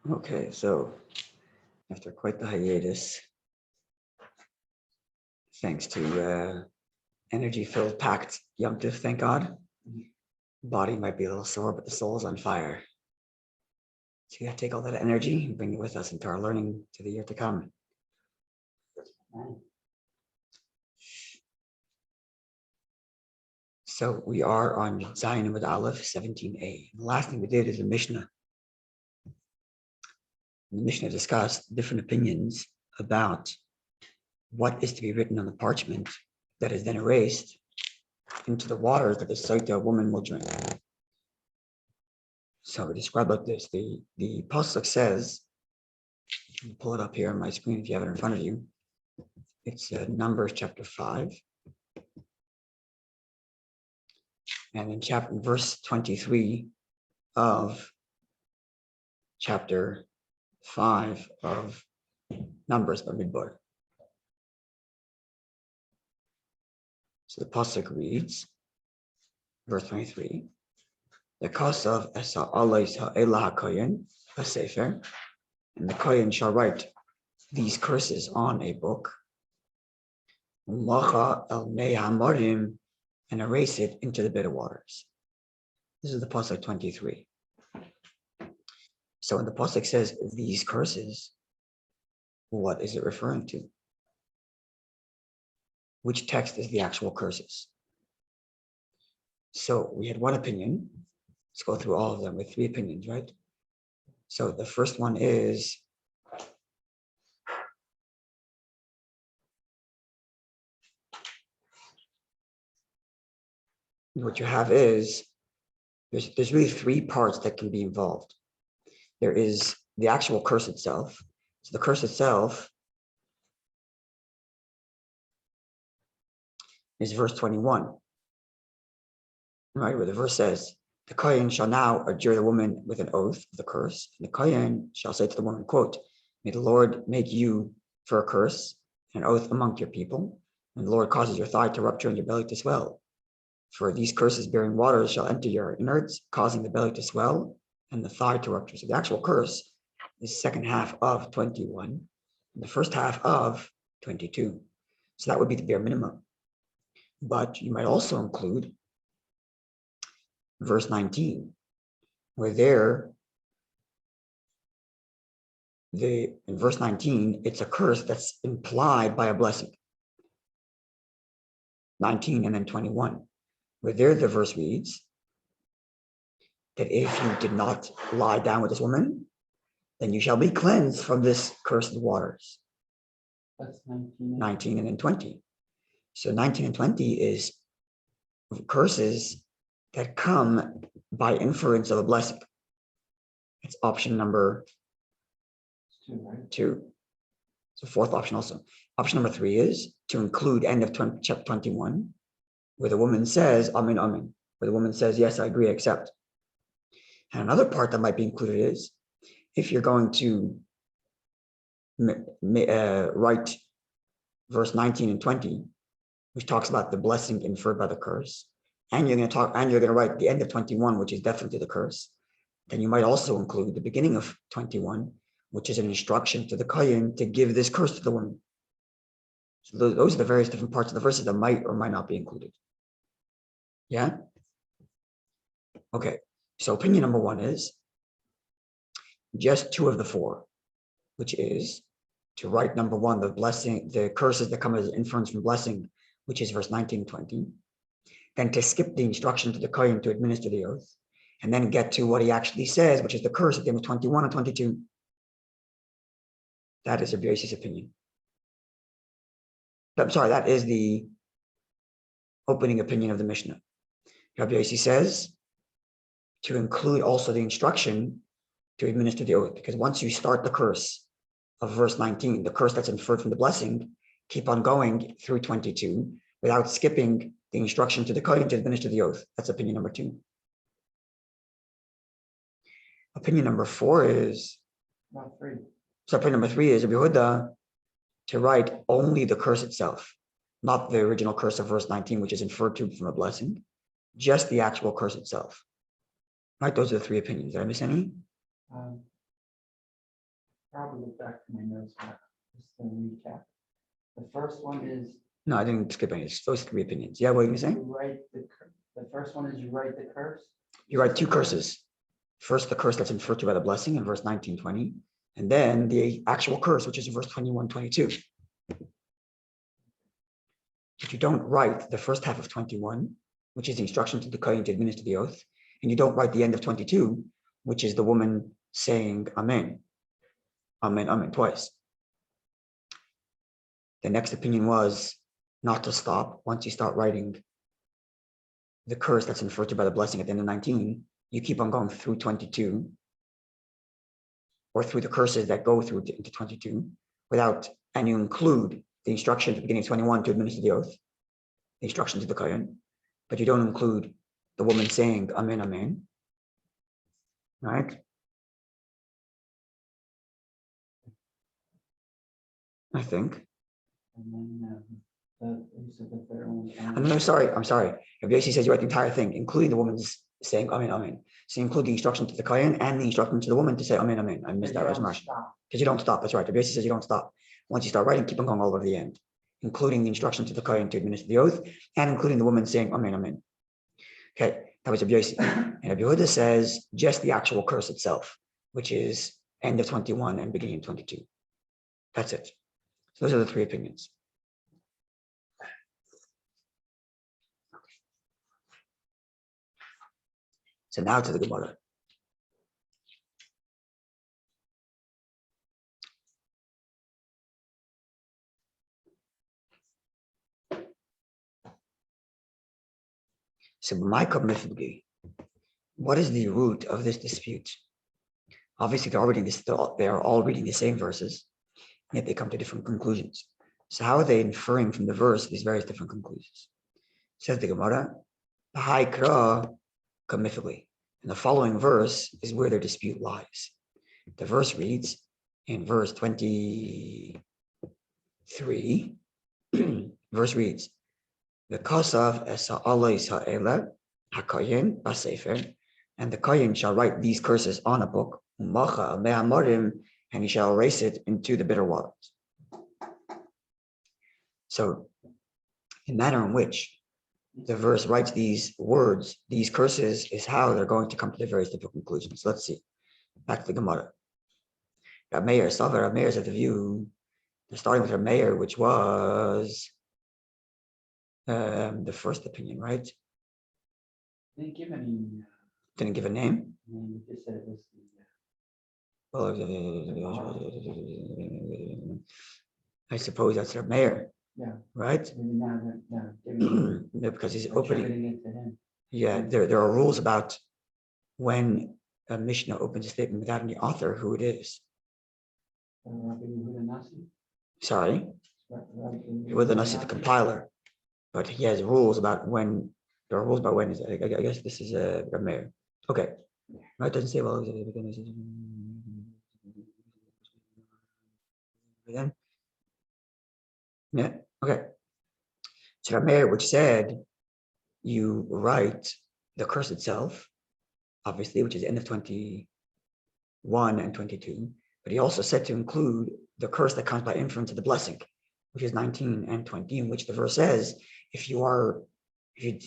Okay, so after quite the hiatus, thanks to energy-filled, packed Yom Tov, thank God. Body might be a little sore, but the soul's on fire. So you have to take all that energy and bring it with us into our learning to the year to come. So we are on Zayin with Aleph 17a. The last thing we did is the Mishnah. The Mishnah discussed different opinions about what is to be written on the parchment that is then erased into the waters that the Sotah woman will drink. So we describe like this. The pasuk says, you can pull it up here on my screen if you have it in front of you. It's Numbers chapter 5. And in verse 23 of chapter 5 of Numbers by Midbar. So the pasuk reads, verse 23, the kasav esa alais ha'elah ha'koyen ha'sefer, and the kohen shall write these curses on a book, umacha el mei ha'morim, and erase it into the bitter waters. This is the pasuk 23. So when the pasuk says these curses, what is it referring to? Which text is the actual curses? So we had one opinion. Let's go through all of them with 3 opinions, right? So the first one is what you have is there's really 3 parts that can be involved. There is the actual curse itself. So the curse itself is verse 21, right? Where the verse says, the kohen shall now adjure the woman with an oath of the curse, and the kohen shall say to the woman, quote, may the Lord make you for a curse, an oath among your people, and the Lord causes your thigh to rupture and your belly to swell. For these curses bearing waters shall enter your innards, causing the belly to swell and the thigh to rupture. So the actual curse is second half of 21 and the first half of 22. So that would be the bare minimum. But you might also include verse 19, where in verse 19, it's a curse that's implied by a blessing. 19 and then 21, where the verse reads that if you did not lie down with this woman, then you shall be cleansed from this cursed waters. That's 19 and then 20. So 19 and 20 is curses that come by inference of a blessing. It's option number 2. So 4th option also. Option number 3 is to include end of chapter 21, where the woman says, Amen, Amen, where the woman says, yes, I agree, I accept. And another part that might be included is if you're going to write verse 19 and 20, which talks about the blessing inferred by the curse, and you're going to write the end of 21, which is definitely the curse, then you might also include the beginning of 21, which is an instruction to the kohen to give this curse to the woman. So those are the various different parts of the verses that might or might not be included. Yeah? Okay, so opinion number 1 is just 2 of the 4, which is to write number 1, the blessing, the curses that come as inference from blessing, which is verse 19, 20. Then to skip the instruction to the kohen to administer the oath, and then get to what he actually says, which is the curse at the end of 21 and 22. That is Rabbi Yossi's opinion. I'm sorry, that is the opening opinion of the Mishnah. Rabbi Yossi says to include also the instruction to administer the oath, because once you start the curse of verse 19, the curse that's inferred from the blessing, keep on going through 22 without skipping the instruction to the kohen to administer the oath. That's opinion number 2. Opinion number 4 is, so opinion number 3 is Rabbi Yehuda to write only the curse itself, not the original curse of verse 19, which is inferred to from a blessing, just the actual curse itself. Right, those are the 3 opinions. Did I miss any? Probably look back to my notes, just to recap. The first one is. No, I didn't skip any. It's those three opinions. Yeah, what are you saying? You write the first one is you write the curse. You write two curses. First, the curse that's inferred to by the blessing in verse 19, 20, and then the actual curse, which is in verse 21, 22. But you don't write the first half of 21, which is the instruction to the Kohen to administer the oath, and you don't write the end of 22, which is the woman saying Amen, Amen, Amen, twice. The next opinion was not to stop. Once you start writing the curse that's inferred to by the blessing at the end of 19, you keep on going through 22, or through the curses that go through into 22, and you include the instruction at the beginning of 21 to administer the oath, the instruction to the Kohen, but you don't include the woman saying Amen, Amen. Right? I think. And then you said the third one. I'm sorry. Rabbi Yossi says you write the entire thing, including the woman's saying Amen, Amen. So you include the instruction to the Kohen and the instruction to the woman to say Amen, Amen. I missed that, Rashmash. Because you don't stop. That's right. Rabbi Yossi says you don't stop. Once you start writing, keep on going all over the end, including the instruction to the Kohen to administer the oath, and including the woman saying Amen, Amen. Okay, that was Rabbi Yossi. And Rabbi Yehuda says just the actual curse itself, which is end of 21 and beginning of 22. That's it. So those are the three opinions. So now to the Gemara. So what is the root of this dispute? Obviously, they're all reading the same verses, yet they come to different conclusions. So how are they inferring from the verse these various different conclusions? Says the Gemara, and the following verse is where their dispute lies. The verse reads in verse 23, verse reads, the Kosav Esa Allah Israel HaKoyin Basefer, and the Koyin shall write these curses on a book, and he shall erase it into the bitter waters. So, the manner in which the verse writes these words, these curses, is how they're going to come to the various different conclusions. Let's see. Back to the Gemara. Rabbi is of the view, starting with Rabbi, which was the first opinion, right? Didn't give any. Didn't give a name. You just said it was I suppose that's their mayor. Yeah. Right? No, because he's opening. it to him. Yeah, there are rules about when a Mishnah opens a statement without any author, who it is. Sorry? It was the Nasi, the compiler. But he has rules about when, there are rules about when, I guess this is a mayor. Okay. Right, doesn't say, well, then. Yeah, okay. So Rabbi, which said you write the curse itself, obviously, which is the end of 21 and 22, but he also said to include the curse that comes by inference of the blessing, which is 19 and 20, in which the verse says, if you are innocent,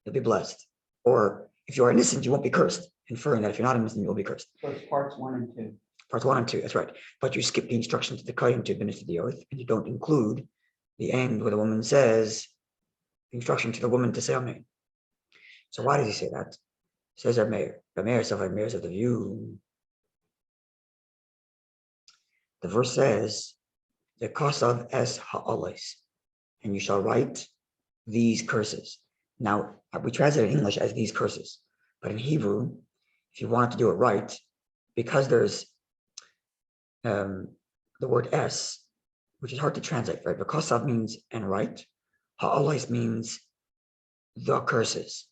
you'll be blessed, or if you are innocent, you won't be cursed, inferring that if you're not innocent, you will be cursed. So it's parts 1 and 2. Parts 1 and 2, that's right. But you skip the instruction to the Kohen to administer the oath, and you don't include the end where the woman says, the instruction to the woman to say Amen. So why does he say that? Says our mayor. The mayor is of the view. The verse says, the Kosav es ha'olis, and you shall write these curses. Now, we translate in English as these curses, but in Hebrew, if you wanted to do it right, because there's the word es, which is hard to translate, right? But Kosav means and write. Ha'olis means the curses.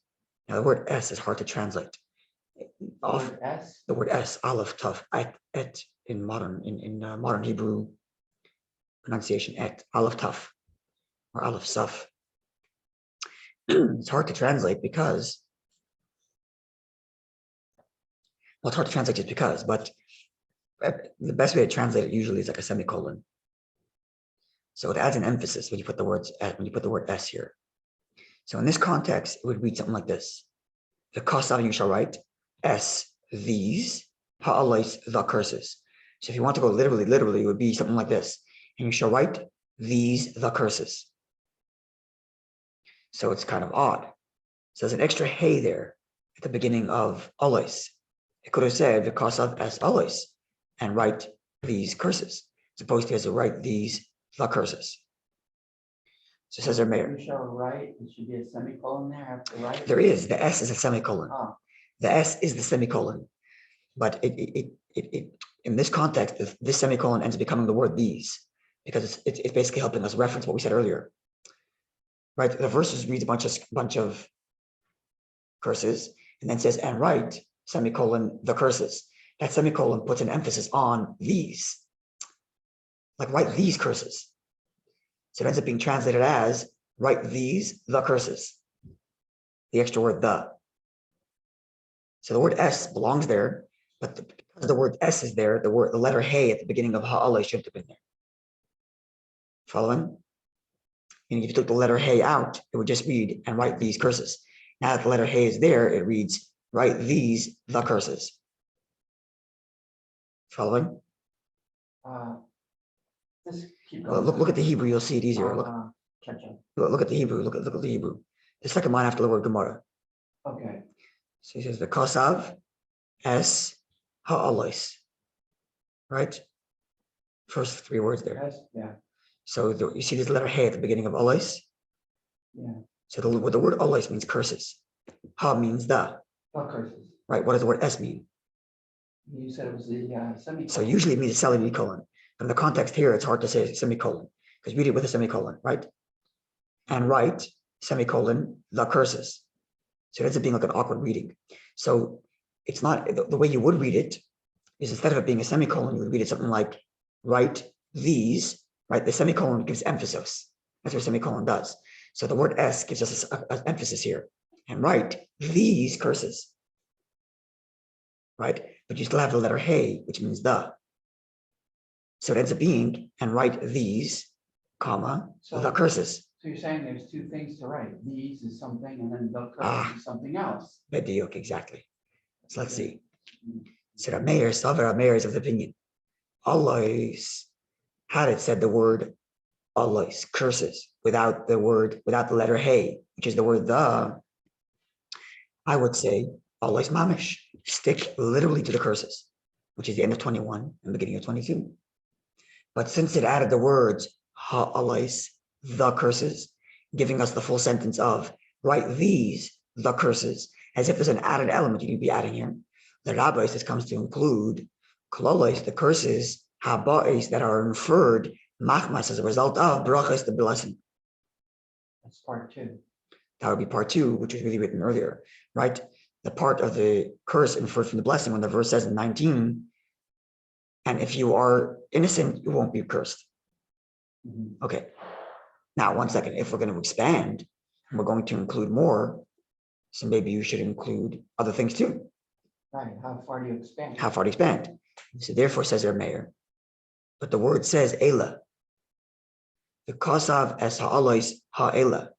Now, the word es is hard to translate. The word es, aleph, taf, et in modern Hebrew pronunciation, et, aleph, taf, or aleph, saf. It's hard to translate because it's hard to translate just because, but the best way to translate it usually is like a semicolon. So it adds an emphasis when you put the word S here. So in this context, it would read something like this. The kosav, you shall write S, these, ha'alais, the curses. So if you want to go literally, it would be something like this. And you shall write these, the curses. So it's kind of odd. So there's an extra hey there at the beginning of alais. It could have said the kosav S alais and write these curses. As opposed to has to write these, the curses. So says our mayor. You shall write, there should be a semicolon there after right? There is. The S is a semicolon. Oh. The S is the semicolon. But it in this context, this semicolon ends up becoming the word these, because it's basically helping us reference what we said earlier. Right? The verses reads a bunch of curses and then says, and write, semicolon, the curses. That semicolon puts an emphasis on these. Like write these curses. So it ends up being translated as write these, the curses. The extra word the. So the word S belongs there, but because the word S is there, the letter hey at the beginning of ha'alai shouldn't have been there. Following? And if you took the letter hey out, it would just read and write these curses. Now that the letter hey is there, it reads write these, the curses. Following? Just keep going. Look at the Hebrew, you'll see it easier. Catch up. Look at the Hebrew. Look at the Hebrew. The second line after the word Gemara. Okay. So he says the kosav S ha'alais. Right? First three words there. Yes, yeah. So you see this letter hey at the beginning of alais? Yeah. So the word alais means curses. Ha means the. What curses? Right? What does the word S mean? You said it was the semicolon. So usually it means a semicolon. But in the context here, it's hard to say semicolon because read it with a semicolon, right? And write, semicolon, the curses. So it ends up being like an awkward reading. So it's not, the way you would read it is instead of it being a semicolon, you would read it something like write these, right? The semicolon gives emphasis. That's what a semicolon does. So the word S gives us an emphasis here. And write these curses, right? But you still have the letter hey, which means the. So it ends up being, and write these, comma, the curses. So you're saying there's two things to write. These is something, and then the curses is something else. Bediok, exactly. So let's see. So the mayor is of the opinion. Allahs, had it said the word Allahs, curses, without the letter hey, which is the word the, I would say Allahs mamish, stick literally to the curses, which is the end of 21 and beginning of 22. But since it added the words ha'alais, the curses, giving us the full sentence of write these, the curses, as if there's an added element you need to be adding here. The rabbis, this comes to include kololais, the curses, haba'is that are inferred, machmas, as a result of brachas, the blessing. That's part two. That would be part two, which was really written earlier, right? The part of the curse inferred from the blessing when the verse says in 19, and if you are innocent, you won't be cursed. Mm-hmm. Okay. Now, one second. If we're going to expand and we're going to include more, so maybe you should include other things too. Right. How far do you expand? How far to expand? So therefore, says our mayor, but the word says Ela. The kosav es ha'alais ha'ela.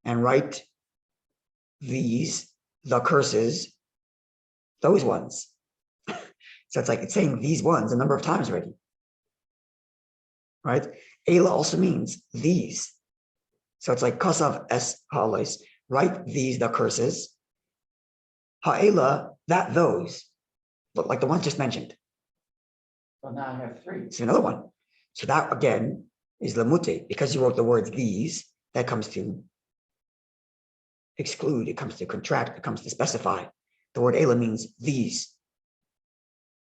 And write these, the curses, those ones. So it's like it's saying these ones a number of times already. Right? Ela also means these. So it's like kosav es ha'alais. Write these, the curses. Ha'ela, that those. But like the ones just mentioned. So now I have three. See another one. So that again is lamute. Because you wrote the words these, that comes to exclude, it comes to contract, it comes to specify. The word Ela means these.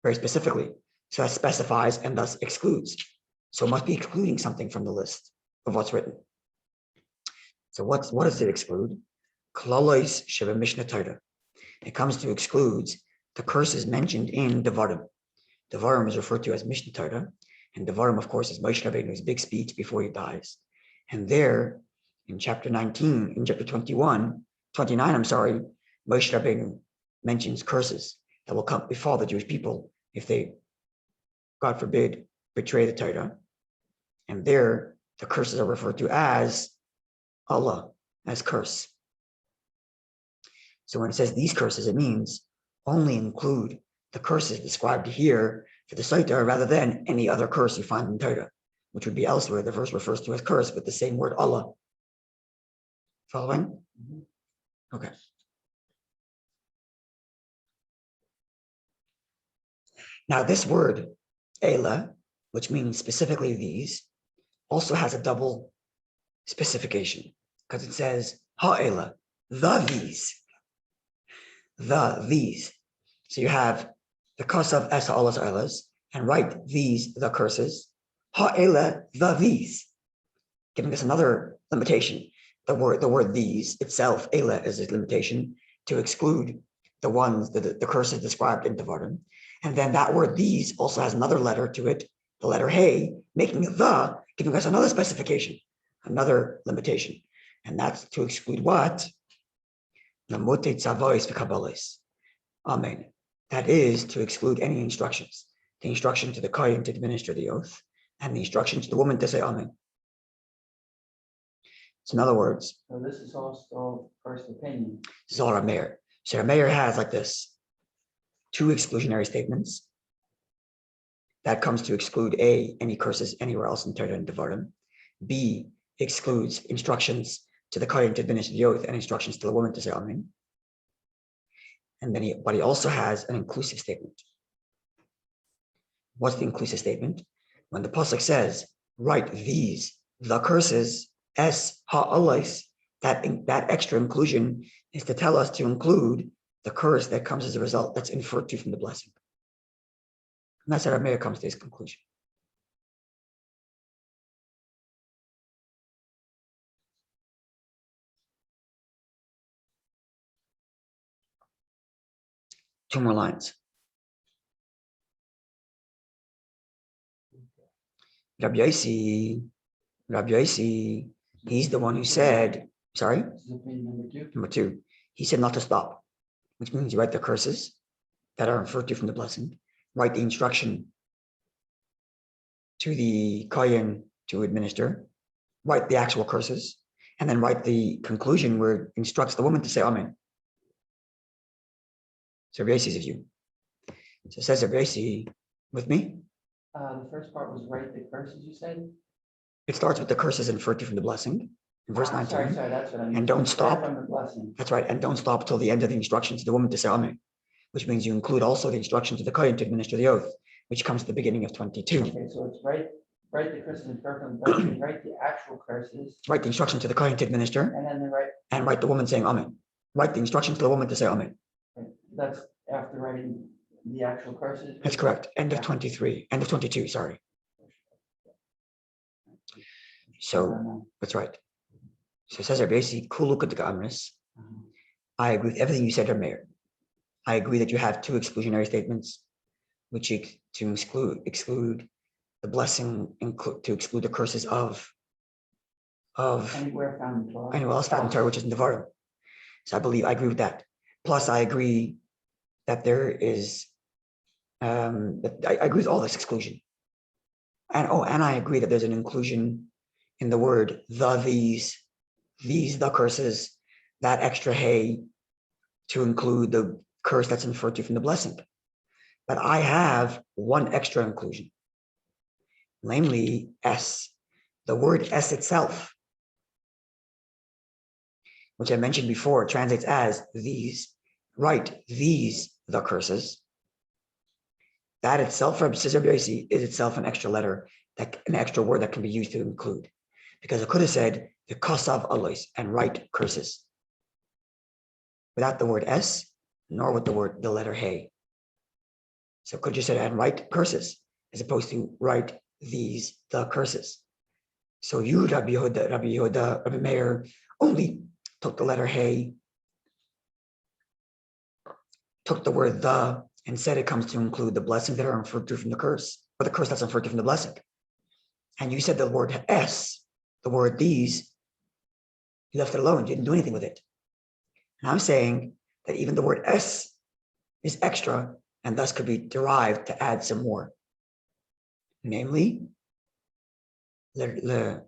Very specifically. So that specifies and thus excludes. So it must be excluding something from the list of what's written. So what does it exclude? Klalois sheba Mishnah Torah. It comes to excludes the curses mentioned in Devarim. Devarim is referred to as Mishnah Torah, and Devarim, of course, is Moshe Rabbeinu's big speech before he dies. And there, in chapter 29, Moshe Rabbeinu mentions curses that will befall the Jewish people if they, God forbid, betray the Torah. And there, the curses are referred to as Allah, as curse. So when it says these curses, it means only include the curses described here for the Sotah rather than any other curse you find in Torah, which would be elsewhere. The verse refers to as curse with the same word Allah. Following? Okay. Now this word, Ela, which means specifically these, also has a double specification because it says Ha'ela, the these. So you have the cause of Esa Allah's Elas, and write these, the curses. Ha'ela, the these, giving us another limitation. The word these itself, Ela, is a limitation to exclude the ones, the curses described in Devarim. And then that word these also has another letter to it, the letter Hey, making the, giving us another specification, another limitation. And that's to exclude what? Namote tzavois v'kabbales. Amen. That is to exclude any instructions. The instruction to the kohen to administer the oath, and the instruction to the woman to say Amen. So in other words, So this is also first opinion. this is all our mayor. So our mayor has like this, two exclusionary statements. That comes to exclude A, any curses anywhere else in Torah and Devarim. B, excludes instructions to the kohen to administer the oath and instructions to the woman to say Amen. And then but he also has an inclusive statement. What's the inclusive statement? When the pasuk says, write these, the curses, es ha'alais, that extra inclusion is to tell us to include the curse that comes as a result, that's inferred to from the blessing. And that's how Rabbi comes to his conclusion. Two more lines. Rabbi Yossi, he's the one who said, sorry? This is opinion number 2. Number 2, he said not to stop, which means you write the curses that are inferred to from the blessing, write the instruction to the kohen to administer, write the actual curses, and then write the conclusion where it instructs the woman to say Amen. So Rabbi Yossi's view. So it says Rabbi Yossi, with me? The first part was write the curses, you said? It starts with the curses inferred to from the blessing, in verse 19. Sorry, that's what I mean. And don't stop. From the blessing. That's right, and don't stop till the end of the instruction to the woman to say Amen, which means you include also the instruction to the kohen to administer the oath, which comes at the beginning of 22. Okay, so it's write the curses inferred from the blessing, write the actual curses. Write the instruction to the kohen to administer, And then write the woman saying Amen. Write the instruction to the woman to say Amen. that's after writing the actual curses. That's correct. End of 23, end of 22, sorry. So that's right. So it says Rabbi Yossi, I agree with everything you said, Rameir. I agree that you have two exclusionary statements, which to exclude the blessing, to exclude the curses of anywhere found in Torah. anywhere else found in Torah, which is in Devarim. So I agree with that. Plus, I agree that there is, that I agree with all this exclusion. And I agree that there's an inclusion in the word these, the curses, that extra hey, to include the curse that's inferred to from the blessing. But I have one extra inclusion, namely S, the word S itself, which I mentioned before, translates as these, right, these, the curses. That itself, says Rabbi Yossi, is itself an extra letter, an extra word that can be used to include. Because it could have said the kasav alois and write curses, without the word S, nor with the letter hey. So it could just say and write curses, as opposed to write these, the curses. So you, Rabbi Yehuda, Rabbi Meir, only took the letter hey, took the word the, and said it comes to include the blessings that are inferred to from the curse, or the curse that's inferred to from the blessing. And you said the word S, the word these, you left it alone, you didn't do anything with it. And I'm saying that even the word S is extra and thus could be derived to add some more. Namely, the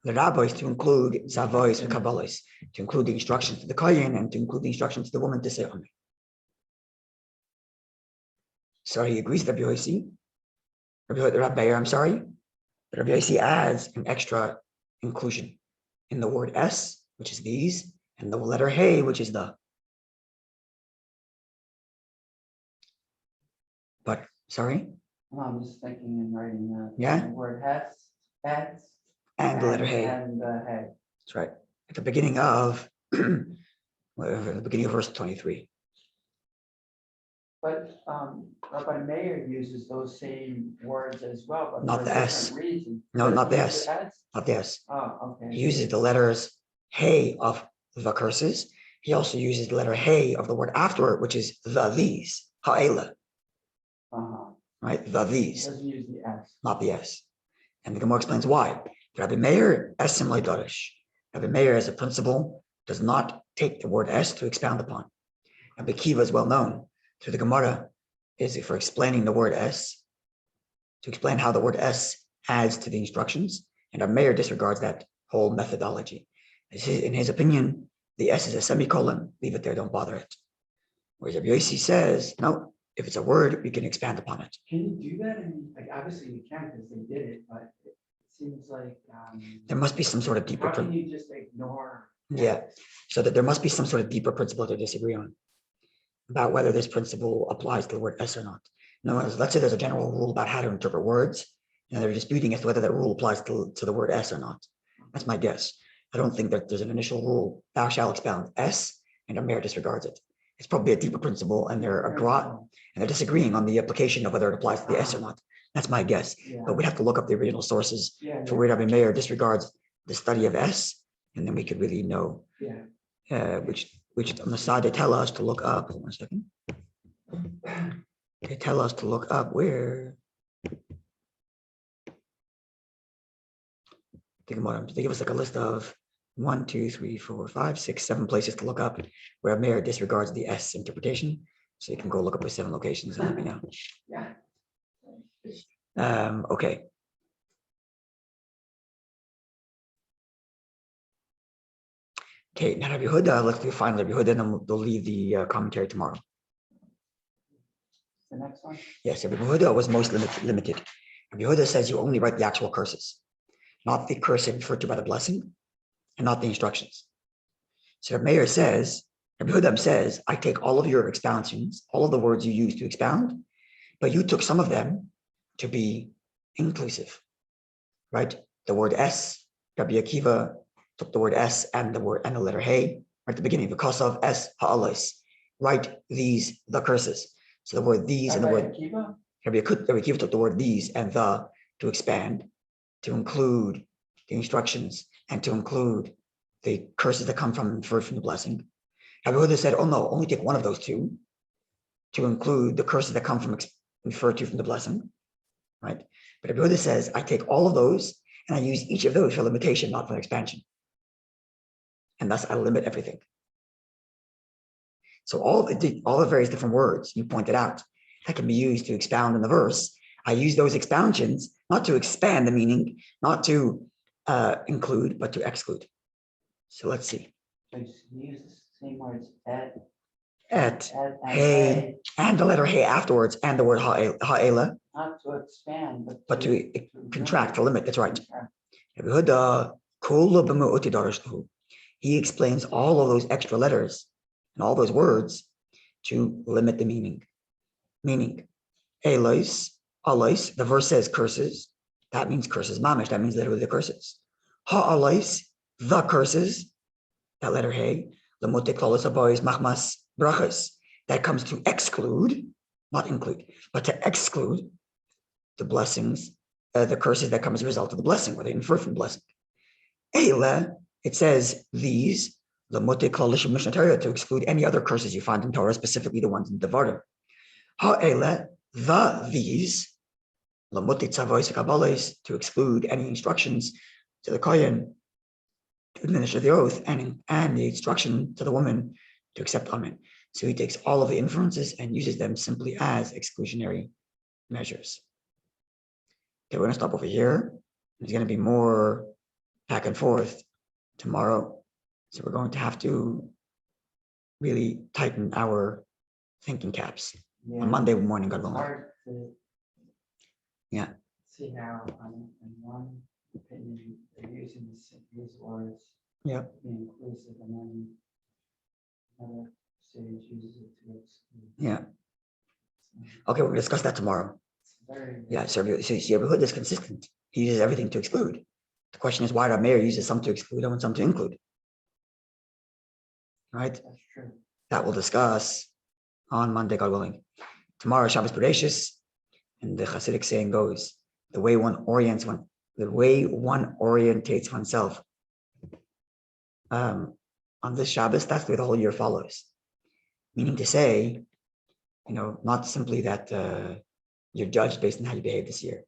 rabbis to include zavois and kabbalas, to include the instructions to the kohen and to include the instructions to the woman to say amen. So he agrees with Rabbi Yossi. Rabbi, I'm sorry. Rabbi Yossi adds an extra inclusion in the word s, which is these, and the letter hey, which is the. But sorry. Well, I'm just thinking and writing that. Yeah. The word heads, And the letter hey. And the head. That's right. At the beginning of verse 23. But Rabbi Meir uses those same words as well, but Not for the a S. different reason. No, not the S. S. Not the S. Oh, okay. He uses the letters hey of the curses. He also uses the letter hey of the word after it, which is the these. Ha'ela. Right? The these. Doesn't use the S. Not the S. And the Gemara explains why. Rabbi Meir esim leidarish. Rabbi Meir, as a principle, does not take the word S to expound upon. Rabbi Kiva is well known through the Gemara is for explaining the word S, to explain how the word S adds to the instructions. And Rabbi Meir disregards that whole methodology. In his opinion, the S is a semicolon, leave it there, don't bother it. Whereas Rabbi Yossi says, no, if it's a word, we can expand upon it. Can you do that? And like, obviously you can because they did it, but it seems like there must be some sort of deeper. How can you just ignore? Yeah, so that there must be some sort of deeper principle to disagree on about whether this principle applies to the word S or not. In other words, let's say there's a general rule about how to interpret words, and they're disputing as to whether that rule applies to the word S or not. That's my guess. I don't think that there's an initial rule, thou shalt expound S, and Amir disregards it. It's probably a deeper principle, and they're disagreeing on the application of whether it applies to the S or not. That's my guess. Yeah. But we'd have to look up the original sources for where Rabbi Meir disregards the study of S, and then we could really know which on the side they tell us to look up. Hold on a second. They tell us to look up where. Think about them. They give us like a list of 1, 2, 3, 4, 5, 6, 7 places to look up where Meir disregards the S interpretation. So you can go look up the 7 locations and let me know. Yeah. Okay. Okay, now Rabbi Yehuda, let's do final Rabbi Yehuda, and then we'll leave the commentary tomorrow. The next one? Yes, Rabbi Yehuda was most limited. Rabbi Yehuda says you only write the actual curses, not the curse referred to by the blessing, and not the instructions. So Rabbi Meir says, Rabbi Yehuda says, I take all of your expansions, all of the words you use to expound, but you took some of them to be inclusive, right? The word S, Rabbi Akiva took the word S and the letter hey, right at the beginning, because of S ha'alais, write these, the curses. So the word these and the word Rabbi Akiva took the word these and the to expand, to include the instructions and to include the curses that come from the blessing. Rabbi Yehuda said, oh no, only take one of those two to include the curses that come from referred to from the blessing, right? But Rabbi Yehuda says, I take all of those and I use each of those for limitation, not for expansion. And thus I limit everything. So all the various different words you pointed out that can be used to expound in the verse, I use those expansions not to expand the meaning, not to include, but to exclude. So let's see. So you use the same words at hey, and the letter hey afterwards, and the word ha'ela. Not to expand, but to contract, to limit. That's right. He explains all of those extra letters and all those words to limit the meaning. Meaning, Elois, Alois, the verse says curses. That means curses, mamish. That means literally the curses. Ha'alois, the curses. That letter hey, lemotiklolos abois machmas brachas. That comes to exclude, not include, but to exclude the blessings, the curses that come as a result of the blessing, or they infer from the blessing. Eila, it says these, to exclude any other curses you find in Torah, specifically the ones in Devarim. Ha'ela, these, to exclude any instructions to the kohen to administer the oath, and the instruction to the woman to accept amen. So he takes all of the inferences and uses them simply as exclusionary measures. Okay, we're going to stop over here. There's going to be more back and forth tomorrow. So we're going to have to really tighten our thinking caps on Monday morning, God It's willing. hard to Yeah. see how in one opinion they're using these words. Yeah. To be inclusive, and then another stage uses it to exclude. Yeah. Okay, we're going to discuss that tomorrow. It's very, Yeah, so Rabbi Hood is consistent. He uses everything to exclude. The question is why the mayor uses some to exclude and some to include. Right? that's true. That we'll discuss on Monday, God willing. Tomorrow, Shabbos Bereshis, and the Hasidic saying goes, the way one orientates oneself on this Shabbos, that's the way the whole year follows. Meaning to say, not simply that you're judged based on how you behave this year.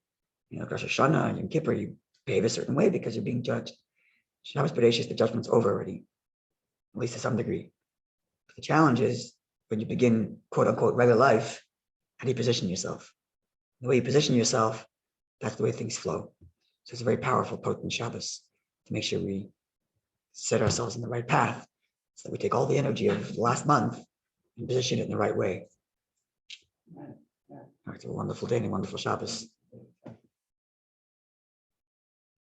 Rosh Hashanah and Yom Kippur, you behave a certain way because you're being judged. Shabbos Bereshis, the judgment's over already, at least to some degree. But the challenge is when you begin, quote unquote, regular life, how do you position yourself? The way you position yourself, that's the way things flow. So it's a very powerful, potent Shabbos to make sure we set ourselves in the right path so that we take all the energy of the last month and position it in the right way. Right. Yeah. All right, so a wonderful day and a wonderful Shabbos.